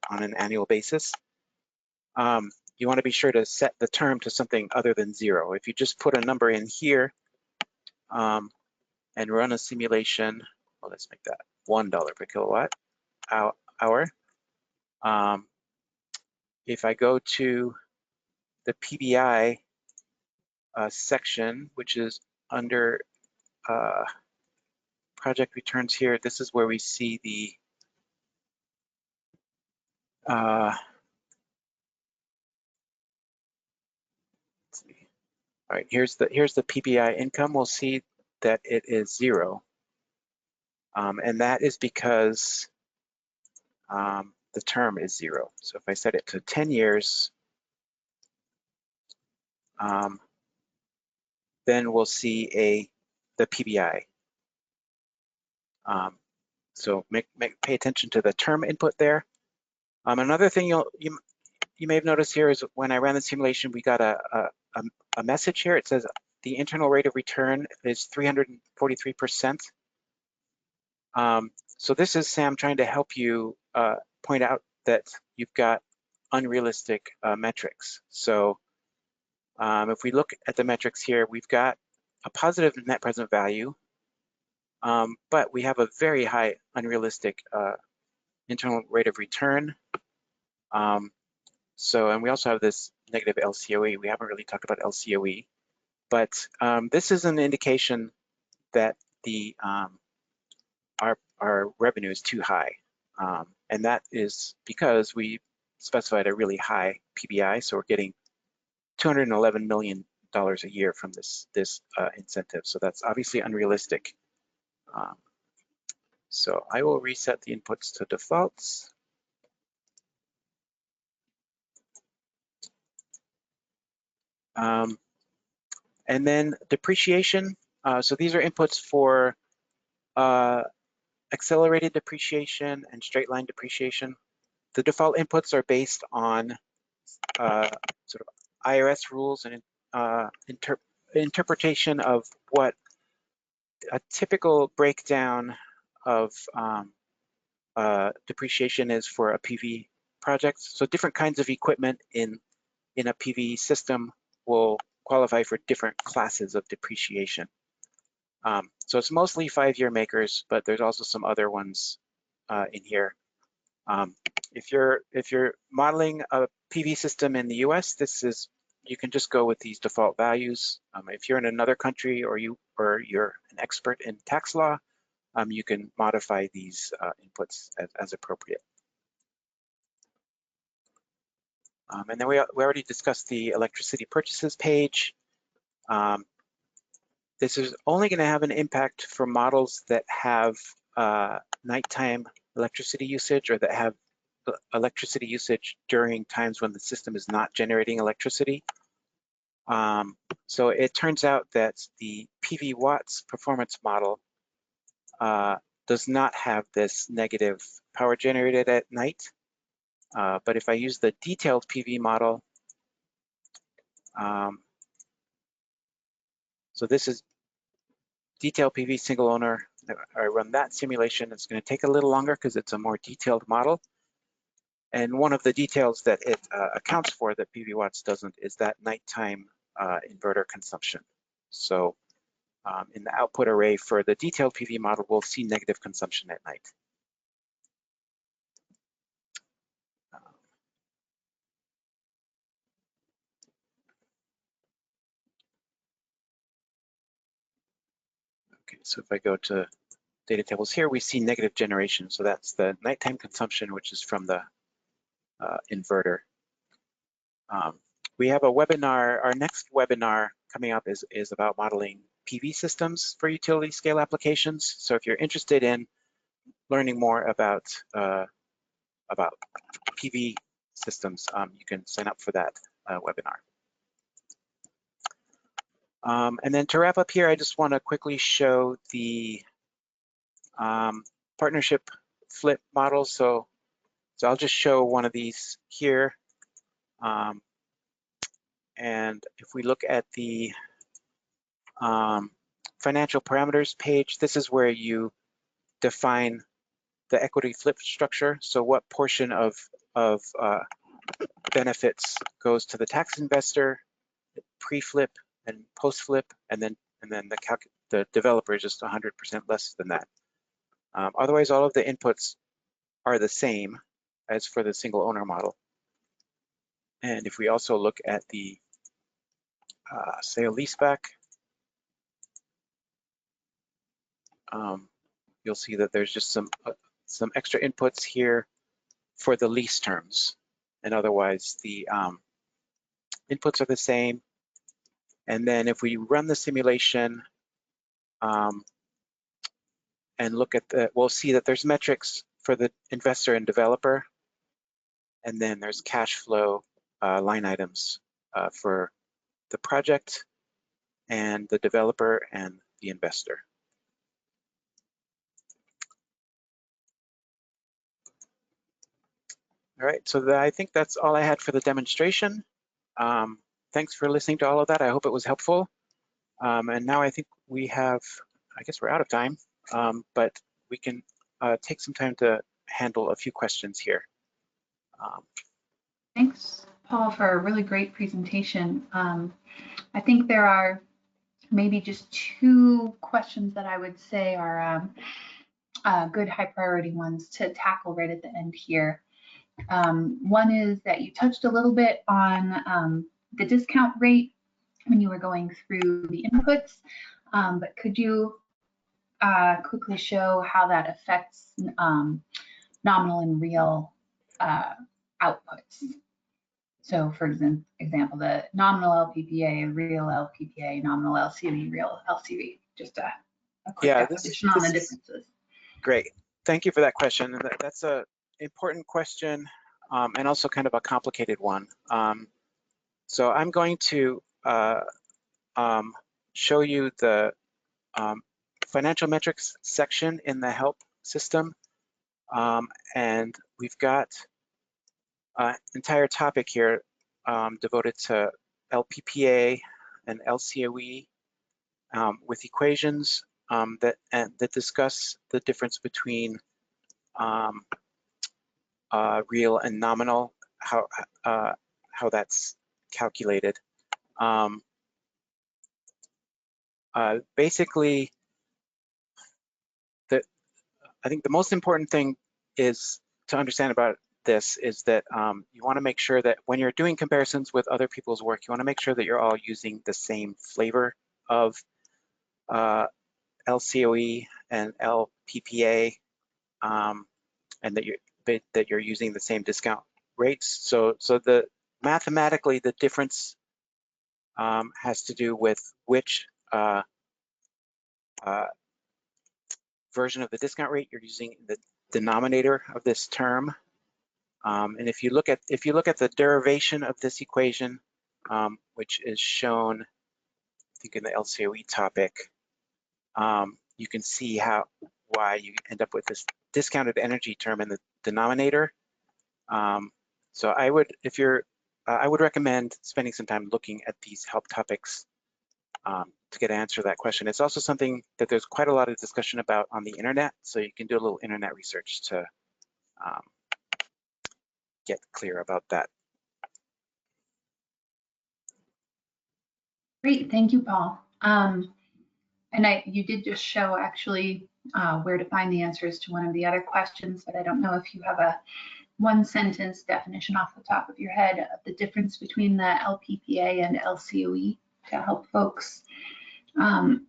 [SPEAKER 1] on an annual basis, you want to be sure to set the term to something other than 0. If you just put a number in here and run a simulation, well, let's make that $1 per kilowatt hour. If I go to the PBI section, which is under project returns here, this is where we see the let's see. All right, here's the PBI income. We'll see that it is 0. And that is because the term is 0. So if I set it to 10 years, then we'll see the PBI. So pay attention to the term input there. Another thing you may have noticed here is when I ran the simulation, we got a message here. It says the internal rate of return is 343%. So this is Sam trying to help you point out that you've got unrealistic metrics. So if we look at the metrics here, we've got a positive net present value, but we have a very high unrealistic internal rate of return. And we also have this negative LCOE. We haven't really talked about LCOE, but this is an indication that our revenue is too high. And that is because we specified a really high PBI, so we're getting $211 million a year from this incentive. So that's obviously unrealistic. So I will reset the inputs to defaults. And then depreciation. So these are inputs for accelerated depreciation and straight line depreciation. The default inputs are based on sort of IRS rules and interpretation of what a typical breakdown of depreciation is for a PV project. So different kinds of equipment in a PV system will qualify for different classes of depreciation. So it's mostly 5-year makers, but there's also some other ones in here. If you're modeling a PV system in the US, you can just go with these default values. If you're in another country or you're an expert in tax law, you can modify these inputs as appropriate. And then we already discussed the electricity purchases page. This is only going to have an impact for models that have nighttime electricity usage or that have electricity usage during times when the system is not generating electricity. So it turns out that the PV watts performance model does not have this negative power generated at night. But if I use the detailed PV model, so this is detailed PV single owner. I run that simulation. It's going to take a little longer because it's a more detailed model. And one of the details that it accounts for that PV watts doesn't is that nighttime inverter consumption. So in the output array for the detailed PV model, we'll see negative consumption at night. Okay, so if I go to data tables here, we see negative generation. So that's the nighttime consumption, which is from the inverter. We have a webinar. Our next webinar coming up is about modeling PV systems for utility scale applications. So if you're interested in learning more about PV systems, you can sign up for that webinar. And then to wrap up here, I just want to quickly show the partnership flip model. So I'll just show one of these here. And if we look at the financial parameters page, this is where you define the equity flip structure. So what portion of benefits goes to the tax investor, pre-flip and post-flip, and then the developer is just 100% less than that. Otherwise, all of the inputs are the same as for the single owner model. And if we also look at the sale leaseback, you'll see that there's just some extra inputs here for the lease terms. And otherwise, the inputs are the same. And then if we run the simulation, and look at we'll see that there's metrics for the investor and developer, and then there's cash flow line items for the project and the developer and the investor. All right, so I think that's all I had for the demonstration. Thanks for listening to all of that. I hope it was helpful. And now I think we have, I guess we're out of time, but we can take some time to handle a few questions here.
[SPEAKER 2] Thanks, Paul, for a really great presentation. I think there are maybe just two questions that I would say are good high priority ones to tackle right at the end here. One is that you touched a little bit on the discount rate when you were going through the inputs, but could you quickly show how that affects nominal and real outputs? So for example, the nominal LPPA, real LPPA, nominal LCOE, real LCOE, just a quick definition on the differences.
[SPEAKER 1] Great. Thank you for that question. That's an important question and also kind of a complicated one. So I'm going to show you the financial metrics section in the help system. And we've got an entire topic here devoted to LPPA and LCOE with equations that discuss the difference between real and nominal, how that's calculated. Basically, I think the most important thing is to understand about this is that you want to make sure that when you're doing comparisons with other people's work, you want to make sure that you're all using the same flavor of LCOE and LPPA, and that you're using the same discount rates. So mathematically the difference has to do with which version of the discount rate you're using in the denominator of this term. And if you look at the derivation of this equation, which is shown, I think, in the LCOE topic, you can see why you end up with this discounted energy term in the denominator. So I would recommend spending some time looking at these help topics to get an answer to that question. It's also something that there's quite a lot of discussion about on the internet, so you can do a little internet research to get clear about that.
[SPEAKER 2] Great, thank you, Paul. And you did just show actually where to find the answers to one of the other questions, but I don't know if you have a one-sentence definition off the top of your head of the difference between the LPPA and LCOE to help folks that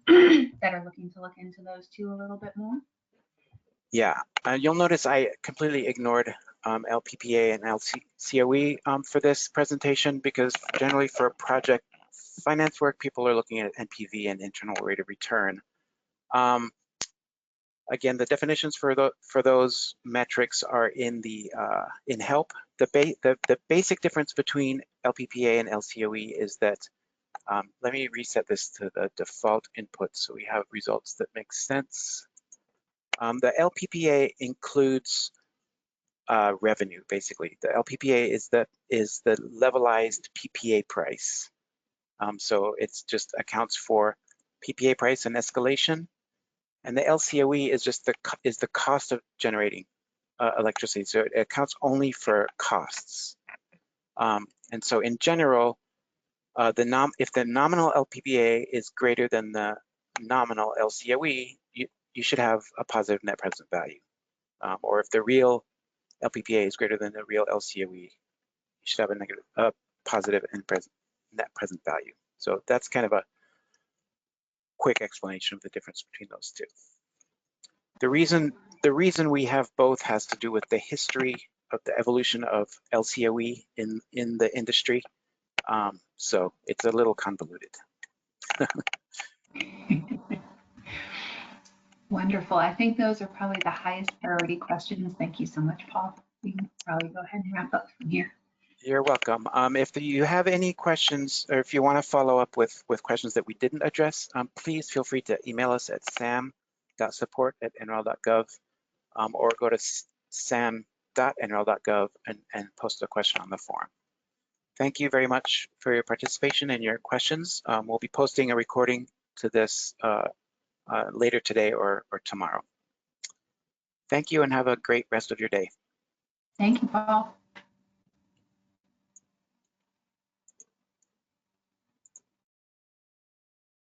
[SPEAKER 2] are looking to look into those two a little bit more.
[SPEAKER 1] Yeah, you'll notice I completely ignored LPPA and LCOE for this presentation because generally for project finance work, people are looking at NPV and internal rate of return. Again, the definitions for those metrics are in the in help. The basic difference between LPPA and LCOE is that let me reset this to the default input so we have results that make sense. The LPPA includes revenue, basically. The LPPA is the levelized PPA price. So it's just accounts for PPA price and escalation. And the LCOE is just the cost of generating electricity. So it accounts only for costs. And so in general, if the nominal LPPA is greater than the nominal LCOE, you should have a positive net present value. Or if the real LPPA is greater than the real LCOE, you should have a positive net present value. So that's kind of a quick explanation of the difference between those two. The reason we have both has to do with the history of the evolution of LCOE in the industry. So it's a little convoluted.
[SPEAKER 2] Wonderful. I think those are probably the highest priority questions. Thank you so much, Paul. We can probably go ahead and wrap up from here.
[SPEAKER 1] You're welcome. If you have any questions, or if you want to follow up with questions that we didn't address, please feel free to email us at sam.support@nrel.gov, or go to sam.nrel.gov and post a question on the forum. Thank you very much for your participation and your questions. We'll be posting a recording to this later today or tomorrow. Thank you and have a great rest of your day.
[SPEAKER 2] Thank you, Paul.